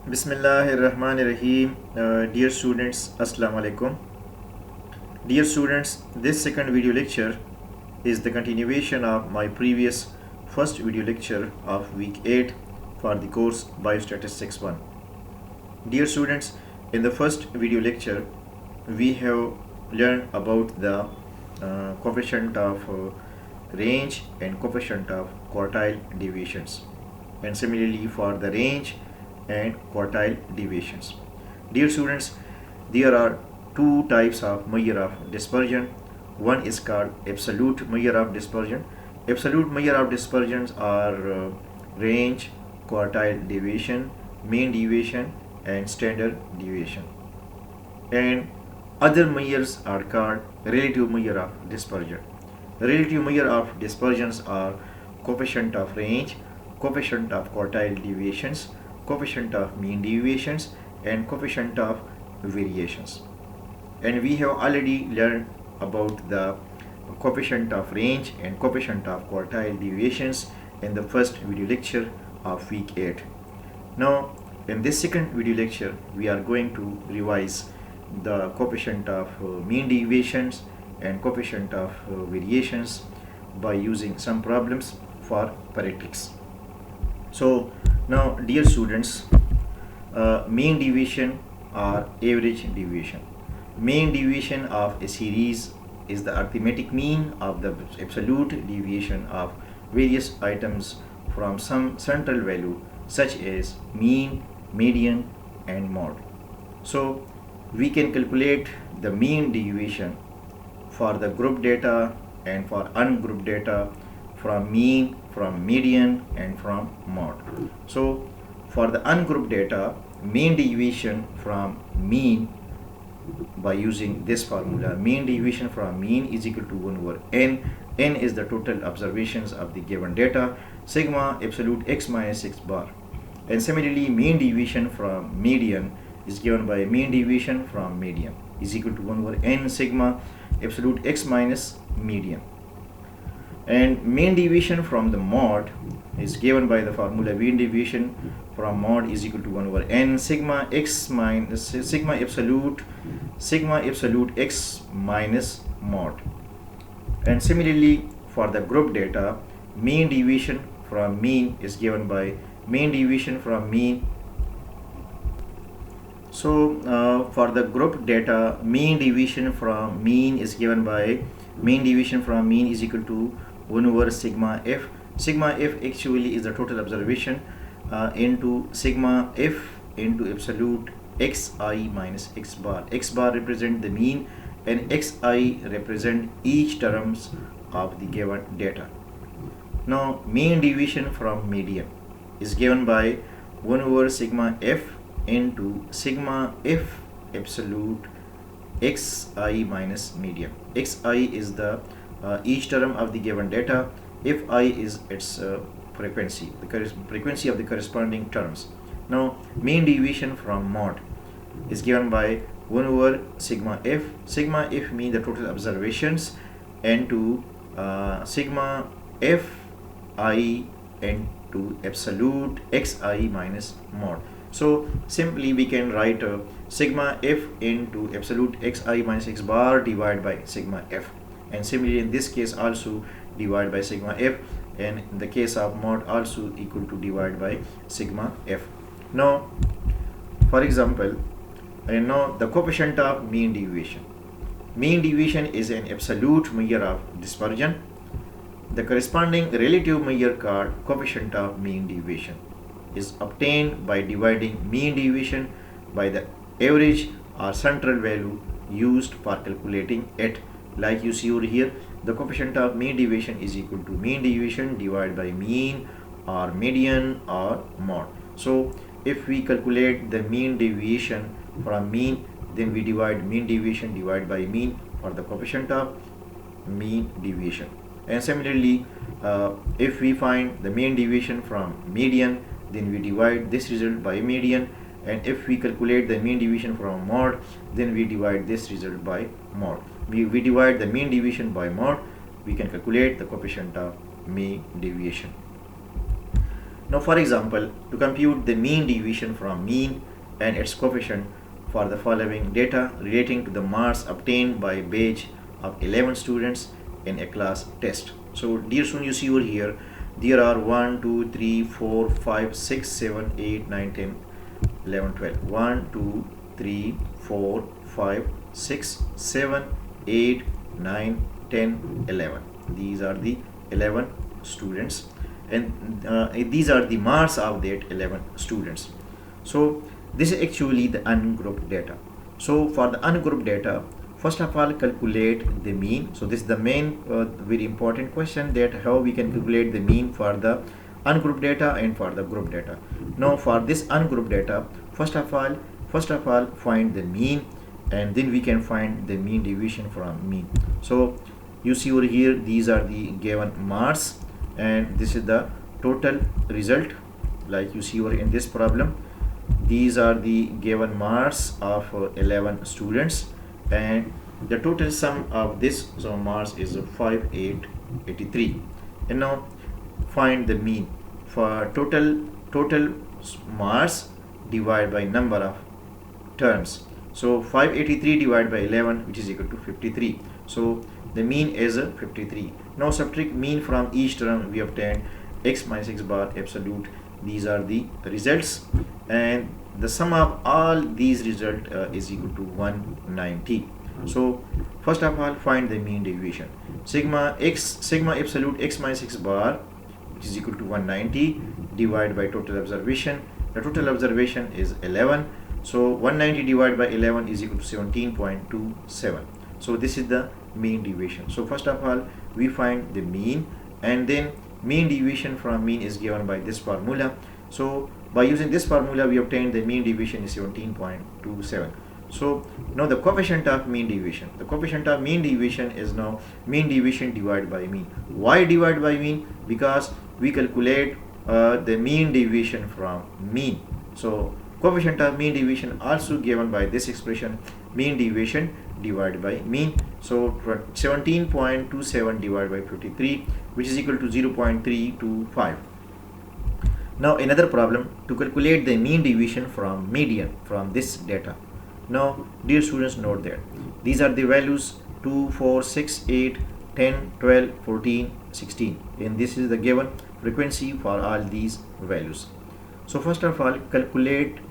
Bismillahirrahmanirrahim. Dear students, Assalamu alaikum. Dear students, this second video lecture is the continuation of my previous first video lecture of week 8 for the course Biostatistics 1. Dear students, in the first video lecture, we have learned about the coefficient of range and coefficient of quartile deviations, and similarly for the range and quartile deviations. Dear students, there are two types of measure of dispersion. One is called absolute measure of dispersion. Absolute measure of dispersions are range, quartile deviation, mean deviation, and standard deviation. And other measures are called relative measure of dispersion. Relative measure of dispersions are coefficient of range, coefficient of quartile deviations, coefficient of mean deviations, and coefficient of variations. And we have already learned about the coefficient of range and coefficient of quartile deviations in the first video lecture of week 8. Now, in this second video lecture, we are going to revise the coefficient of mean deviations and coefficient of variations by using some problems for parametrics. So now, dear students, mean deviation or average deviation. Mean deviation of a series is the arithmetic mean of the absolute deviation of various items from some central value such as mean, median, and mode. So we can calculate the mean deviation for the group data and for ungrouped data from mean, from median, and from mode. So for the ungrouped data, mean deviation from mean by using this formula, mean deviation from mean is equal to 1 over n. N is the total observations of the given data, sigma absolute x minus x bar. And similarly, mean deviation from median is given by mean deviation from median is equal to 1 over n sigma absolute x minus median. And mean deviation from the mode is given by the formula mean deviation from mode is equal to 1 over n sigma x minus sigma absolute x minus mode. And similarly, for the group data, mean deviation from mean is given by mean deviation from mean. So for the group data, mean deviation from mean is given by mean deviation from mean is equal to 1 over sigma f. Sigma f actually is the total observation into sigma f into absolute xi minus x bar. X bar represent the mean and xi represent each terms of the given data. Now mean deviation from median is given by 1 over sigma f into sigma f absolute xi minus median. Xi is the each term of the given data. Fi is its frequency, the frequency of the corresponding terms. Now mean deviation from mode is given by 1 over sigma f. Sigma f means the total observations into sigma f I into absolute xi minus mode. So simply we can write sigma f into absolute xi minus x bar divided by sigma f, and similarly in this case also divide by sigma f, and in the case of mode also equal to divide by sigma f. Now for example, now the coefficient of mean deviation. Mean deviation is an absolute measure of dispersion. The corresponding relative measure called coefficient of mean deviation is obtained by dividing mean deviation by the average or central value used for calculating it. Like you see over here, the coefficient of mean deviation is equal to mean deviation divided by mean or median or mode. So if we calculate the mean deviation from mean, then we divide mean deviation divided by mean for the coefficient of mean deviation. And similarly, if we find the mean deviation from median, then we divide this result by median, and if we calculate the mean deviation from mode, then we divide this result by mode. We divide the mean deviation by mode, we can calculate the coefficient of mean deviation. Now for example, to compute the mean deviation from mean and its coefficient for the following data relating to the marks obtained by a batch of 11 students in a class test. So dear student, you see over here there are 1 2 3 4 5 6 7 8 9 10 11 12 1 2 3 4 5 6 7 8 9 10 11. These are the 11 students, and these are the marks of that 11 students. So this is actually the ungrouped data. So for the ungrouped data, first of all calculate the mean. So this is the main very important question, that how we can calculate the mean for the ungrouped data and for the group data. Now for this ungrouped data, first of all find the mean, and then we can find the mean deviation from mean. So you see over here these are the given marks, and this is the total result. Like you see over in this problem, these are the given marks of 11 students, and the total sum of this marks is 5883. And now find the mean for total marks divided by number of terms. So 583 divided by 11, which is equal to 53. So the mean is 53. Now subtract mean from each term. We obtained x minus x bar absolute. These are the results, and the sum of all these results is equal to 190. So first of all find the mean deviation. Sigma absolute x minus x bar, which is equal to 190, divided by total observation. The total observation is 11. So 190 divided by 11 is equal to 17.27. So this is the mean deviation. So first of all we find the mean, and then mean deviation from mean is given by this formula. So by using this formula we obtain the mean deviation is 17.27. So now the coefficient of mean deviation. The coefficient of mean deviation is now mean deviation divided by mean. Why divided by mean? Because we calculate the mean deviation from mean. So coefficient of mean deviation also given by this expression, mean deviation divided by mean. So 17.27 divided by 53, which is equal to 0.325. Now another problem to calculate the mean deviation from median from this data. Now dear students, note that these are the values 2, 4, 6, 8, 10, 12, 14, 16, and this is the given frequency for all these values. So first of all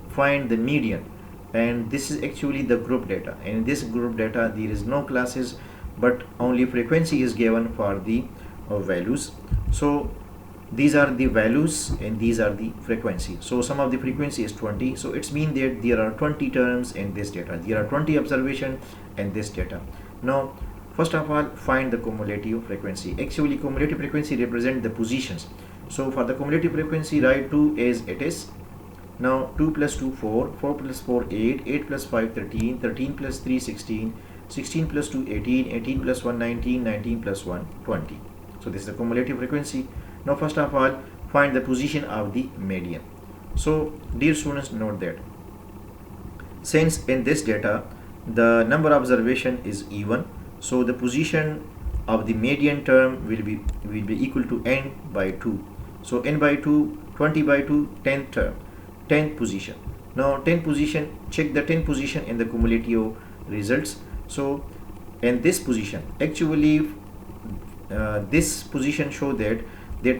find the median, and this is actually the group data, and in this group data there is no classes but only frequency is given for the values. So these are the values and these are the frequency. So sum of the frequency is 20. So it's mean that there are 20 terms in this data, there are 20 observation in this data. Now first of all find the cumulative frequency. Actually cumulative frequency represent the positions. So for the cumulative frequency, write 2 as it is. Now 2 plus 2 4, 4 plus 4 8, 8 plus 5 13, 13 plus 3 16, 16 plus 2 18, 18 plus 1 19, 19 plus 1 20. So this is the cumulative frequency. Now first of all find the position of the median. So dear students, note that since in this data the number of observation is even, so the position of the median term will be equal to n by 2. So n by 2, 20 by 2, 10th term, 10th position. Now 10th position, check the 10th position in the cumulative results. So in this position, actually this position show that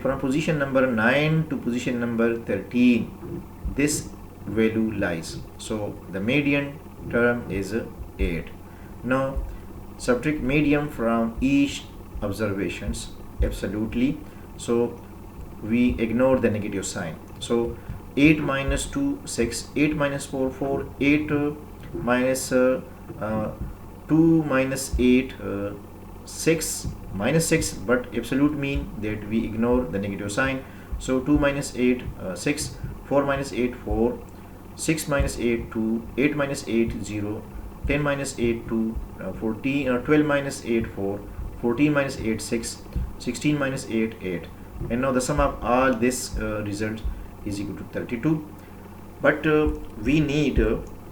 from position number 9 to position number 13 this value lies. So the median term is 8. Now subtract median from each observations absolutely. So we ignore the negative sign. So 8 minus 2 6, 8 minus 4 4, 8 minus 2 minus 8 6 minus 6, but absolute mean that we ignore the negative sign. So 2 minus 8 6, 4 minus 8 4, 6 minus 8 2, 8 minus 8 0, 10 minus 8 2, 14 12 minus 8 4, 14 minus 8 6, 16 minus 8 8, and now the sum of all this result is equal to 32. But we need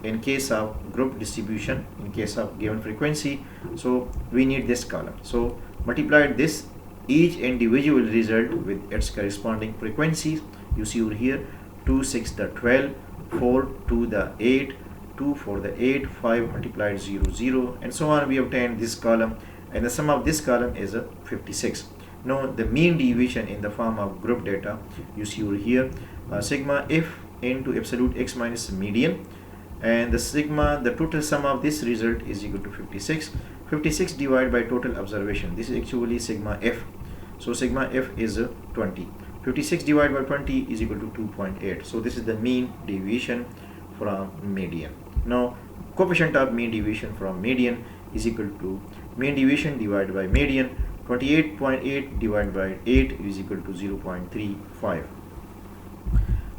in case of group distribution, in case of given frequency, so we need this column. So multiply this each individual result with its corresponding frequency, You see over here 2 6 the 12, 4 2 the 8, 2 4 the 8, 5 multiplied 0 0, and so on. We obtain this column, and the sum of this column is a 56. Now the mean deviation in the form of group data, you see over here sigma f into absolute x minus median, and the total sum of this result is equal to 56. 56 divided by total observation, this is actually sigma f. So sigma f is 20. 56 divided by 20 is equal to 2.8. So this is the mean deviation from median. Now coefficient of mean deviation from median is equal to mean deviation divided by median. 28.8 divided by 8 is equal to 0.35.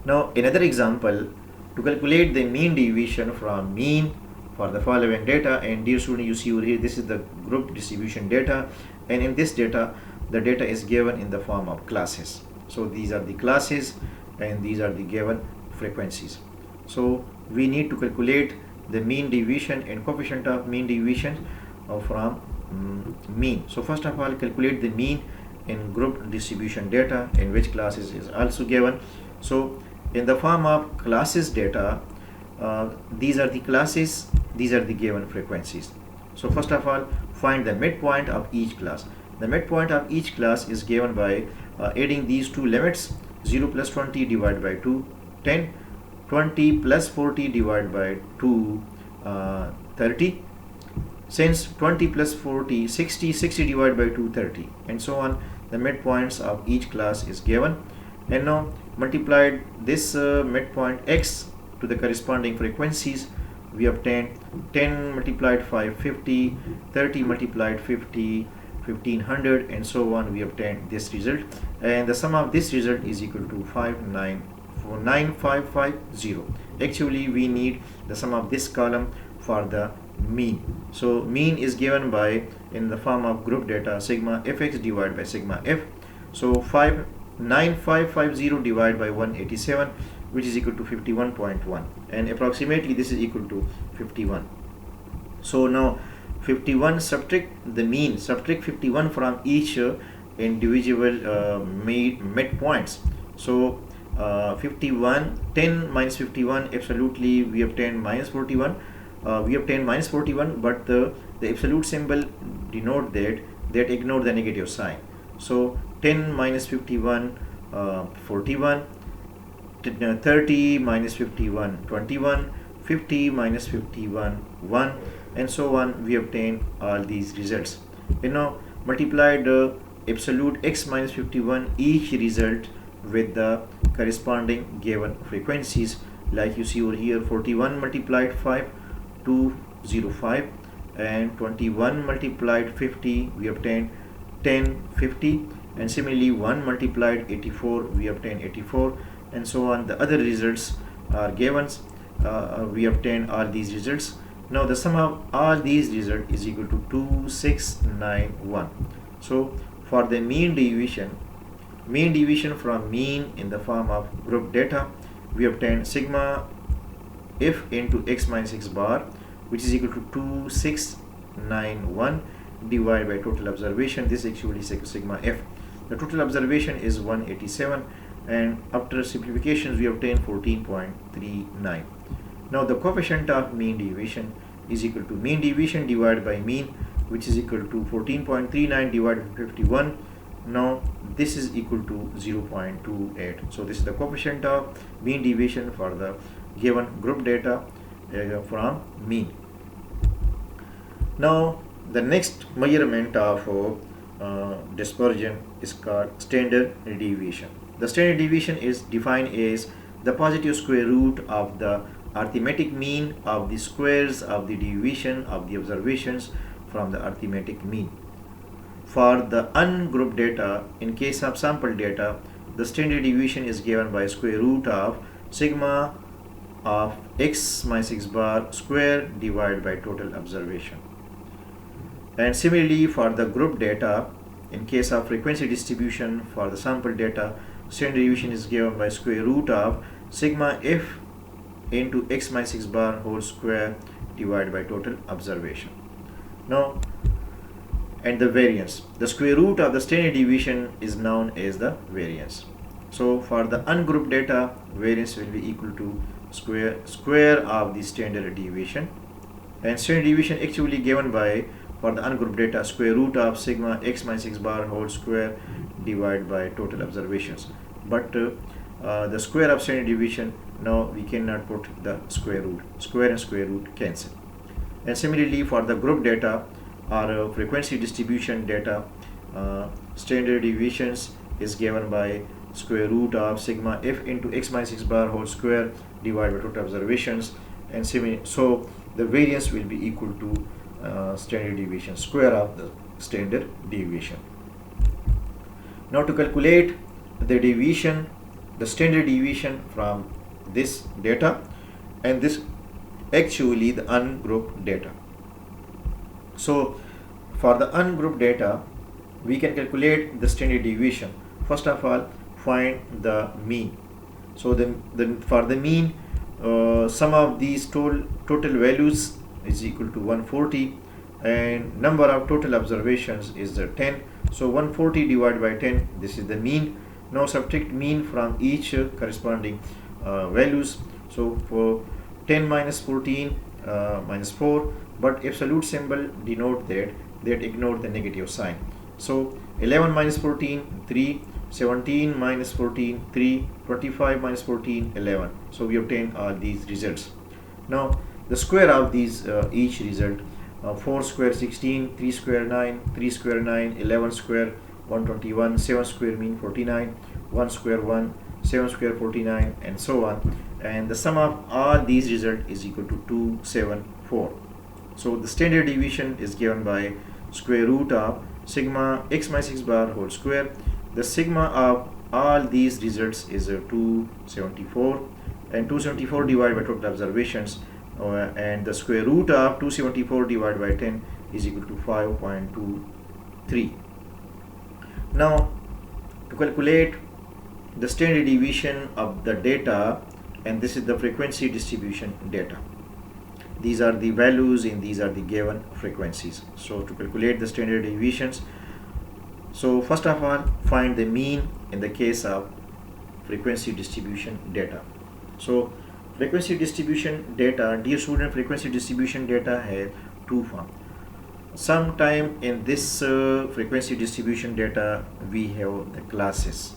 Now another example, to calculate the mean deviation from mean for the following data, and dear student, you see over here this is the group distribution data, and in this data the data is given in the form of classes. So these are the classes and these are the given frequencies. So we need to calculate the mean deviation and coefficient of mean deviation from mean. So first of all, calculate the mean in group distribution data, in which classes is also given. So in the form of classes data, these are the classes, these are the given frequencies. So first of all, find the midpoint of each class. The midpoint of each class is given by adding these two limits, 0 plus 20 divided by 2, 10, 20 plus 40 divided by 2, 30. Since 20 plus 40, 60, 60 divided by 2, 30, and so on. The midpoints of each class is given, and now multiplied this midpoint x to the corresponding frequencies. We obtain 10 multiplied 5, 50, 30 multiplied 50, 1500, and so on. We obtain this result, and the sum of this result is equal to 59550. Actually we need the sum of this column for the mean. So mean is given by, in the form of group data, sigma fx divided by sigma f. So 59550 divided by 187, which is equal to 51.1, and approximately this is equal to 51. So now 51, subtract the mean, subtract 51 from each individual midpoints. So 51, 10 minus 51, absolutely we obtain minus 41. We obtain minus 41, but the absolute symbol denote that ignore the negative sign. So 10 minus 51, 41, 30 minus 51, 21, 50 minus 51, 1, and so on. We obtain all these results. Multiplied absolute x minus 51 each result with the corresponding given frequencies, like you see over here, 41 multiplied 5, 205, and 21 multiplied 50, we obtain 1050, and similarly 1 multiplied 84, we obtain 84, and so on. The other results are given. We obtain all these results. Now the sum of all these results is equal to 2691. So for the mean deviation from mean in the form of group data, we obtain sigma f into x minus x bar, which is equal to 2691 divided by total observation. This is actually sigma f. The total observation is 187, and after simplifications we obtain 14.39. Now the coefficient of mean deviation is equal to mean deviation divided by mean, which is equal to 14.39 divided by 51. Now this is equal to 0.28. So this is the coefficient of mean deviation for the given group data from mean. Now the next measurement of dispersion is called standard deviation. The standard deviation is defined as the positive square root of the arithmetic mean of the squares of the deviation of the observations from the arithmetic mean. For the ungrouped data, in case of sample data, the standard deviation is given by square root of sigma of x minus x bar square divided by total observation. And similarly for the group data, in case of frequency distribution for the sample data, standard deviation is given by square root of sigma f into x minus x bar whole square divided by total observation. Now, and the variance, the square root of the standard deviation is known as the variance. So for the ungrouped data, variance will be equal to square of the standard deviation, and standard deviation actually given by, for the ungrouped data, square root of sigma x minus x bar whole square divided by total observations. But the square of standard deviation, now we cannot put the square root. Square and square root cancel. And similarly for the group data or frequency distribution data, standard deviations is given by square root of sigma f into x minus x bar whole square divided by total observations, and so the variance will be equal to standard deviation, square of the standard deviation. Now to calculate the deviation, the standard deviation from this data, and this actually the ungrouped data. So for the ungrouped data, we can calculate the standard deviation. First of all, find the mean. So for the mean, sum of these total values is equal to 140, and number of total observations is 10. So 140 divided by 10, this is the mean. Now subtract mean from each corresponding values. So for 10 minus 14 minus 4, but absolute symbol denote that ignore the negative sign. So 11 minus 14 3, 17 minus 14 3, 25 minus 14 11. So we obtain all these results. Now the square of these each result, 4 square 16, 3 square 9, 3 square 9, 11 square 121, 7 square mean 49, 1 square 1, 7 square 49, and so on. And the sum of all these results is equal to 274. So the standard deviation is given by square root of sigma x minus x bar whole square. The sigma of all these results is 274, and 274 divided by total observations, and the square root of 274 divided by 10 is equal to 5.23. Now to calculate the standard deviation of the data, and this is the frequency distribution data. These are the values and these are the given frequencies. So to calculate the standard deviations, so first of all, find the mean in the case of frequency distribution data. So frequency distribution data, dear student, frequency distribution data have two forms. Sometime in this frequency distribution data we have the classes,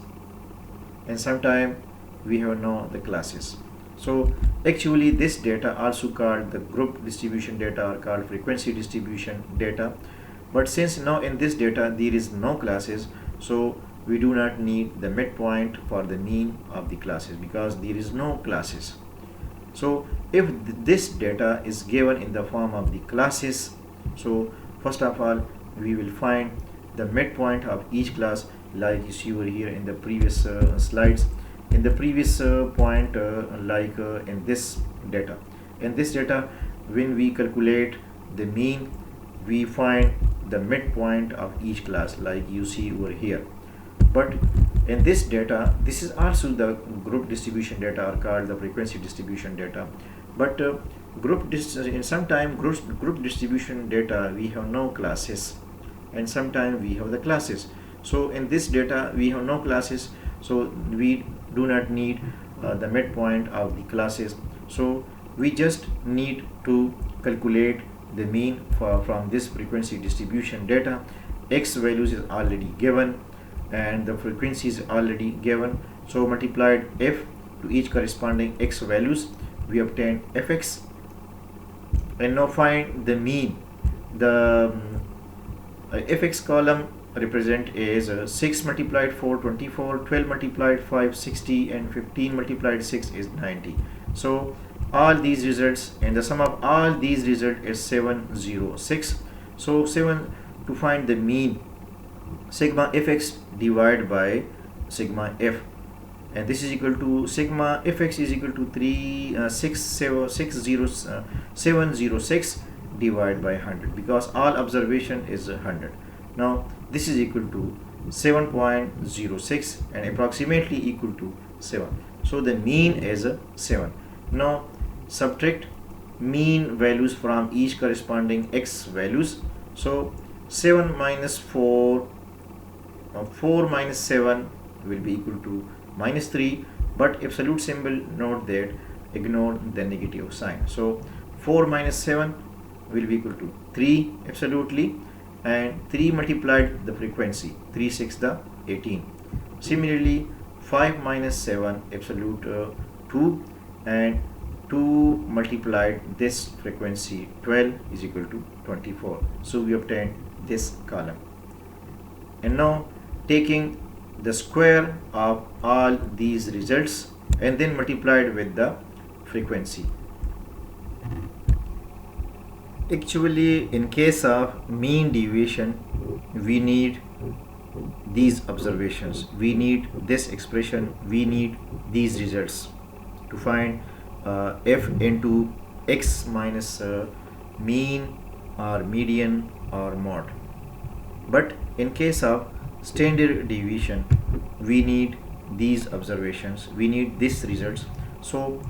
and sometime we have no the classes. So actually this data also called the group distribution data or called frequency distribution data. But since now in this data there is no classes, so we do not need the midpoint for the mean of the classes because there is no classes. So if this data is given in the form of the classes, so first of all we will find the midpoint of each class, like you see over here in the previous slides. In the previous point, in this data, when we calculate the mean, we find the midpoint of each class, like you see over here. But in this data, this is also the group distribution data or called the frequency distribution data. But in sometime group distribution data we have no classes, and sometime we have the classes. So in this data we have no classes, so we do not need the midpoint of the classes. So we just need to calculate the mean from this frequency distribution data. X values is already given and the frequency is already given, so multiplied f to each corresponding x values, we obtain fx. And now find the mean. The fx column represent is 6 multiplied 4 24, 12 multiplied 5 60, and 15 multiplied 6 is 90. So all these results, and the sum of all these results is 706. So to find the mean, sigma fx divided by sigma f, and this is equal to sigma fx is equal to 706 divided by 100, because all observation is 100. Now this is equal to 7.06 and approximately equal to 7. So the mean is 7. Now subtract mean values from each corresponding x values. So 7 minus 4, 4 minus 7 will be equal to minus 3, but absolute symbol, note that ignore the negative sign. So 4 minus 7 will be equal to 3 absolutely, and 3 multiplied the frequency, 3 6 the 18. Similarly 5 minus 7 absolute 2, and 2 multiplied this frequency 12 is equal to 24. So we obtained this column. And now taking the square of all these results and then multiplied with the frequency. Actually, in case of mean deviation, we need these observations, we need this expression, we need these results to find f into x minus mean or median or mode. But in case of standard deviation, we need these observations, we need these results. So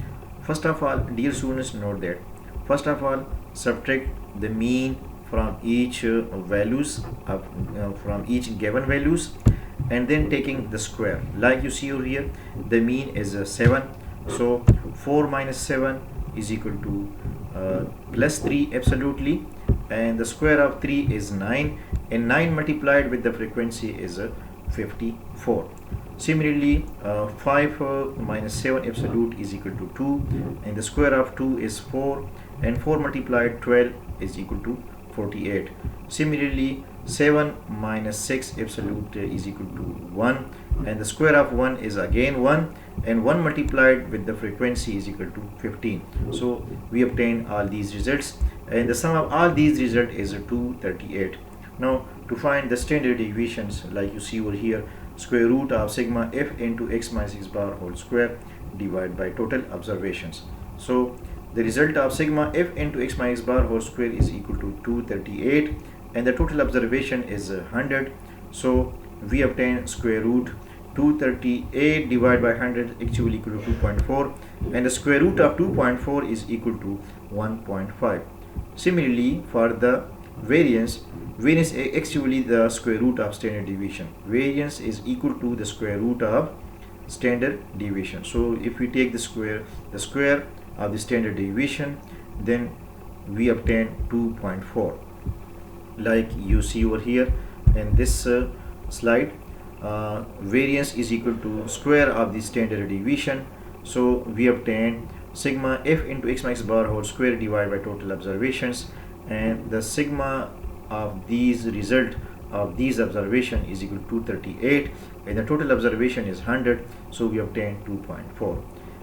first of all, dear students, note that first of all subtract the mean from each values of from each given values, and then taking the square. Like you see over here, the mean is 7, so 4 minus 7 is equal to plus 3 absolutely, and the square of 3 is 9, and 9 multiplied with the frequency is 54. Similarly 5 minus 7 absolute is equal to 2, and the square of 2 is 4, and 4 multiplied 12 is equal to 48. Similarly 7 minus 6 absolute is equal to 1, and the square of 1 is again 1, and 1 multiplied with the frequency is equal to 15. So we obtain all these results, and the sum of all these results is 238. Now to find the standard deviations, like you see over here, square root of sigma f into x minus x bar whole square divided by total observations. So the result of sigma f into x minus x bar whole square is equal to 238, and the total observation is 100. So we obtain square root 238 divided by 100 actually equal to 2.4, and the square root of 2.4 is equal to 1.5. Similarly for the variance is actually the square root of standard deviation. Variance is equal to the square root of standard deviation. So if we take the square of the standard deviation, then we obtain 2.4, like you see over here in this slide. Variance is equal to square of the standard deviation, so we obtain sigma f into x minus bar whole square divided by total observations, and the sigma of these result of these observation is equal to 238, and the total observation is 100, so we obtain 2.4.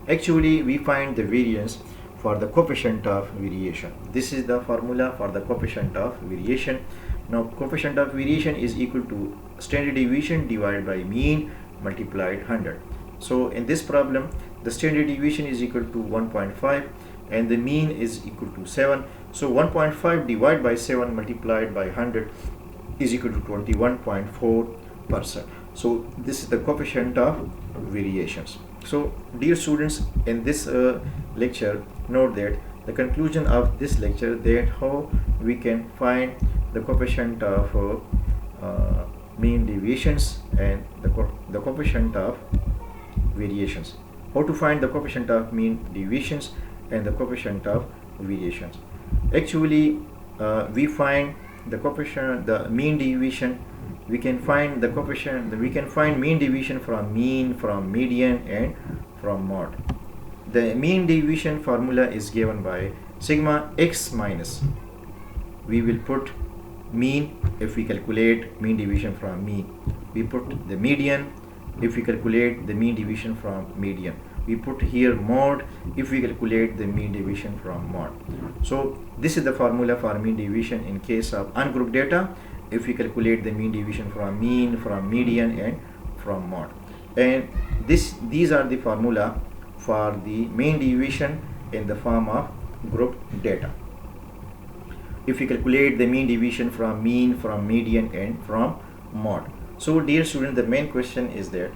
Actually we find the variance for the coefficient of variation. This is the formula for the coefficient of variation. Now coefficient of variation is equal to standard deviation divided by mean multiplied 100. So in this problem the standard deviation is equal to 1.5 and the mean is equal to 7. So 1.5 divided by 7 multiplied by 100 is equal to 21.4%. So this is the coefficient of variations. So dear students, in this lecture, note that the conclusion of this lecture, that how we can find the coefficient of mean deviations and the coefficient of variations. How to find the coefficient of mean deviations and the coefficient of variations. Actually we find the coefficient, the mean deviation, we can find the coefficient, we can find mean deviation from mean, from median, and from mode. The mean deviation formula is given by sigma x minus, we will put mean if we calculate mean deviation from mean, we put the median if we calculate the mean deviation from median, we put here mode if we calculate the mean deviation from mode. So this is the formula for mean deviation in case of ungrouped data, if we calculate the mean deviation from mean, from median, and from mode. And these are the formula for the mean deviation in the form of grouped data. If we calculate the mean deviation from mean, from median, and from mode. So dear student, the main question is that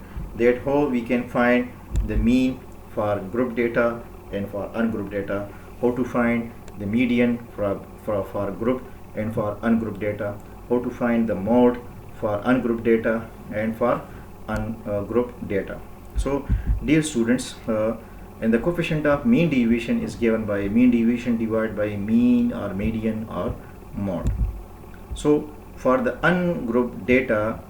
how we can find the mean for group data and for ungrouped data, how to find the median for group and for ungrouped data, how to find the mode for ungrouped data and for ungrouped data. So dear students, and the coefficient of mean deviation is given by mean deviation divided by mean or median or mode. So for the ungrouped data,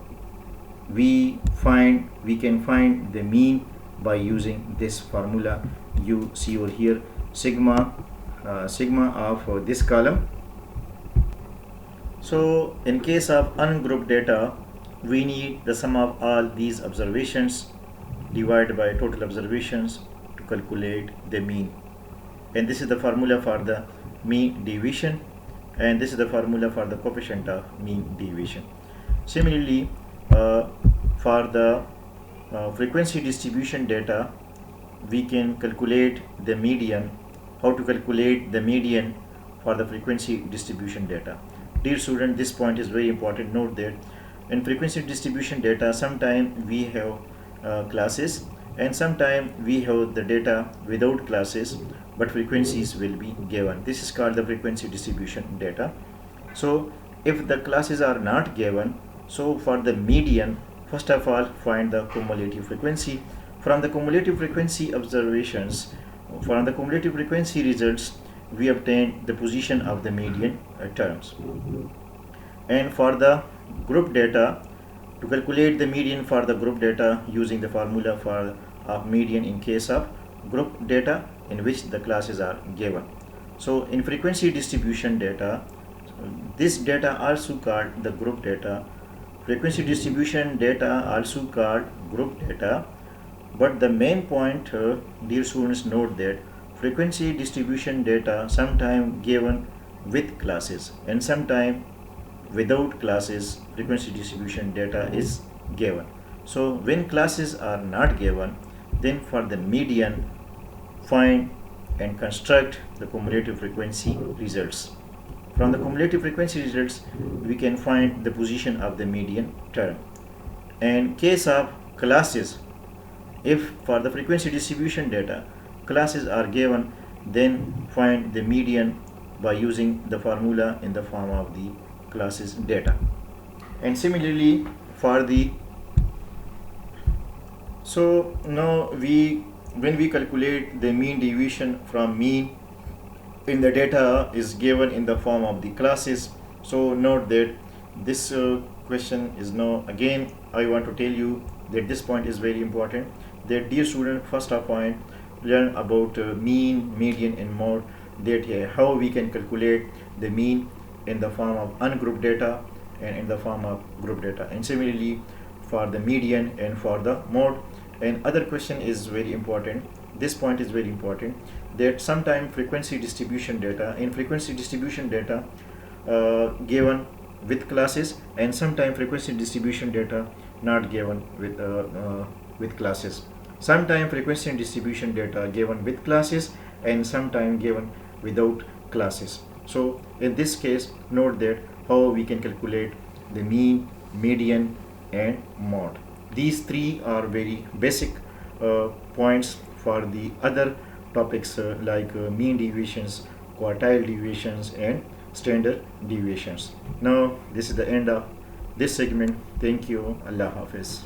we can find the mean by using this formula you see over here, sigma of this column. So in case of ungrouped data, we need the sum of all these observations divided by total observations to calculate the mean, and this is the formula for the mean deviation, and this is the formula for the coefficient of mean deviation. Similarly, for the frequency distribution data, we can calculate the median. How to calculate the median for the frequency distribution data? Dear student, this point is very important. Note that in frequency distribution data, sometimes we have classes, and sometimes we have the data without classes, but frequencies will be given. This is called the frequency distribution data. So if the classes are not given, so for the median, first of all find the cumulative frequency. From the cumulative frequency observations, from the cumulative frequency results, we obtain the position of the median terms. And for the group data, to calculate the median for the group data using the formula for median in case of group data in which the classes are given. So in frequency distribution data, this data also called the group data. Frequency distribution data also called group data, but the main point, dear students, note that frequency distribution data sometimes given with classes and sometimes without classes. Frequency distribution data is given. So when classes are not given, then for the median, find and construct the cumulative frequency results. From the cumulative frequency results, we can find the position of the median term. In case of classes, if for the frequency distribution data classes are given, then find the median by using the formula in the form of the classes data. And similarly for the, so now when we calculate the mean deviation from mean in the data is given in the form of the classes. So note that this question is now, again I want to tell you that this point is very important, that dear student, first of all learn about mean, median and mode, that how we can calculate the mean in the form of ungrouped data and in the form of group data, and similarly for the median and for the mode. And other question is very important, this point is very important, that sometime frequency distribution data, in frequency distribution data given with classes, and sometime frequency distribution data not given with classes. Sometime frequency distribution data given with classes and sometime given without classes. So in this case, note that how we can calculate the mean, median and mode. These three are very basic points for the other topics like mean deviations, quartile deviations and standard deviations. Now this is the end of this segment. Thank you. Allah Hafiz.